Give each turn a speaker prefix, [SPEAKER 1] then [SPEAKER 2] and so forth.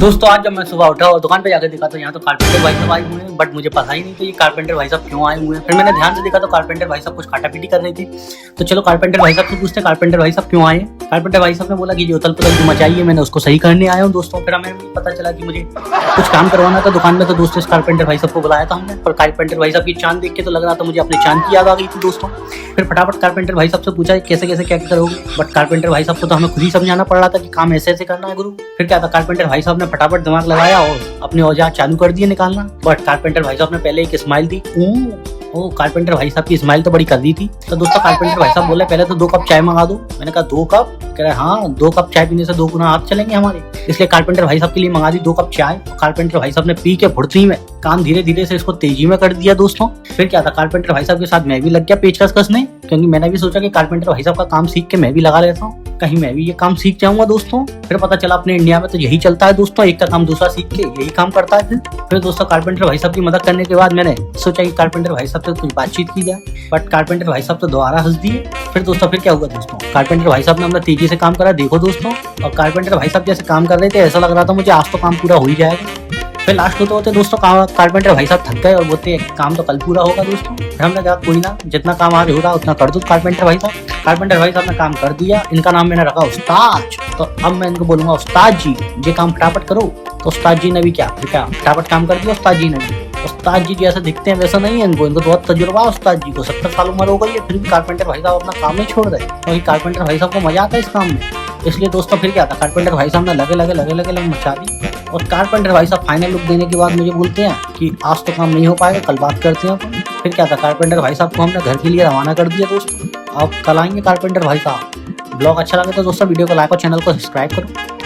[SPEAKER 1] दोस्तों आज जब मैं सुबह उठा और दुकान पे जाकर देखा तो यहाँ तो कारपेंटर भाई साहब आए हुए हैं, बट मुझे पता ही नहीं तो ये कारपेंटर भाई साहब क्यों आए हुए हैं। फिर मैंने ध्यान से देखा तो कारपेंटर भाई साहब कुछ खाटा-पीटी कर रही थी। तो चलो कारपेंटर भाई साहब से पूछते कारपेंटर भाई साहब क्यों आए। कारपेंटर भाई साहब ने बोला कि जो उथल पुथल जो मचाई है मैंने उसको सही करने आया हूँ दोस्तों। फिर हमें पता चला कि मुझे कुछ काम करवाना था दुकान में, तो दोस्तों इस कारपेंटर भाई साहब को बुलाया था हमने। और कारपेंटर भाई साहब की चांद देख के तो लग रहा था मुझे अपनी चांद की याद आ गई थी दोस्तों। फिर फटाफट कारपेंटर भाई साहब से पूछा कैसे कैसे क्या करोगे, बट कारपेंटर भाई साहब को तो हमें खुद ही समझाना पड़ रहा था कि काम ऐसे ऐसे करना है गुरु। फिर क्या था, कारपेंटर भाई साहब ने फटाफट दिमाग लगाया और अपने औजार चालू कर दिए निकालना। बट कारपेंटर भाई साहब ने पहले एक स्माइल दी। ओ कारपेंटर भाई साहब की स्माइल तो बड़ी कर दी थी। तो दोस्तों कारपेंटर भाई साहब बोले पहले तो 2 कप चाय मंगा दो। मैंने कहा 2 कप? कह रहे हाँ 2 कप चाय पीने से 2 गुना हाथ चलेंगे हमारे, इसलिए कारपेंटर भाई साहब के लिए मंगा दी 2 कप चाय। कारपेंटर भाई साहब ने पी के फुर्ती में काम धीरे धीरे से इसको तेजी में कर दिया दोस्तों। फिर क्या था, कारपेंटर भाई साहब के साथ मैं भी लग गया पेचकस कसने, क्योंकि मैंने भी सोचा कि कारपेंटर भाई साहब का काम सीख के मैं भी लगा लेता हूँ, कहीं मैं भी ये काम सीख जाऊंगा दोस्तों। फिर पता चला अपने इंडिया में तो यही चलता है दोस्तों, एक का काम दूसरा सीख के यही काम करता है। फिर दोस्तों कारपेंटर भाई साहब की मदद करने के बाद मैंने सोचा कि कारपेंटर भाई साहब से कुछ बातचीत की जाए, बट कारपेंटर भाई साहब तो दोबारा हंस दिए। फिर दोस्तों फिर क्या हुआ दोस्तों, कारपेंटर भाई साहब ने हमने तेजी से काम करा देखो दोस्तों। और कारपेंटर भाई साहब जैसे काम कर रहे थे ऐसा लग रहा था मुझे आज तो काम पूरा हो ही जाएगा। फिर लास्ट होते होते दोस्तों कारपेंटर भाई साहब थक गए और बोलते काम तो कल पूरा होगा दोस्तों। फिर हमने कहा कोई ना, जितना काम आज हो रहा उतना कर दो कारपेंटर भाई साहब। कारपेंटर भाई साहब ने काम कर दिया, इनका नाम मैंने रखा उस्ताद। तो अब मैं इनको बोलूंगा उस्ताद जी ये काम फटाफट करो। तो उस्ताद जी ने भी क्या फटाफट काम कर दिया उस्ताद जी ने भी। उस्ताद जी जैसे दिखते हैं वैसा नहीं है इनको बहुत तजुर्बा। उस्ताद जी को 70 साल उम्र हो गई है, फिर भी कारपेंटर भाई साहब अपना काम नहीं छोड़ रहे, क्योंकि कारपेंटर भाई साहब को मजा आता है इस काम में। इसलिए दोस्तों फिर क्या था, कारपेंटर भाई साहब ने लगे मचा दी। और कारपेंटर भाई साहब फाइनल लुक देने के बाद मुझे बोलते हैं कि आज तो काम नहीं हो पाएगा, कल बात करते हैं अपन। फिर क्या था, कारपेंटर भाई साहब को हमने घर के लिए रवाना कर दिया दोस्तों। अब कल आएंगे कारपेंटर भाई साहब। ब्लॉग अच्छा लगे तो दोस्तों वीडियो को लाइक और चैनल को सब्सक्राइब करो।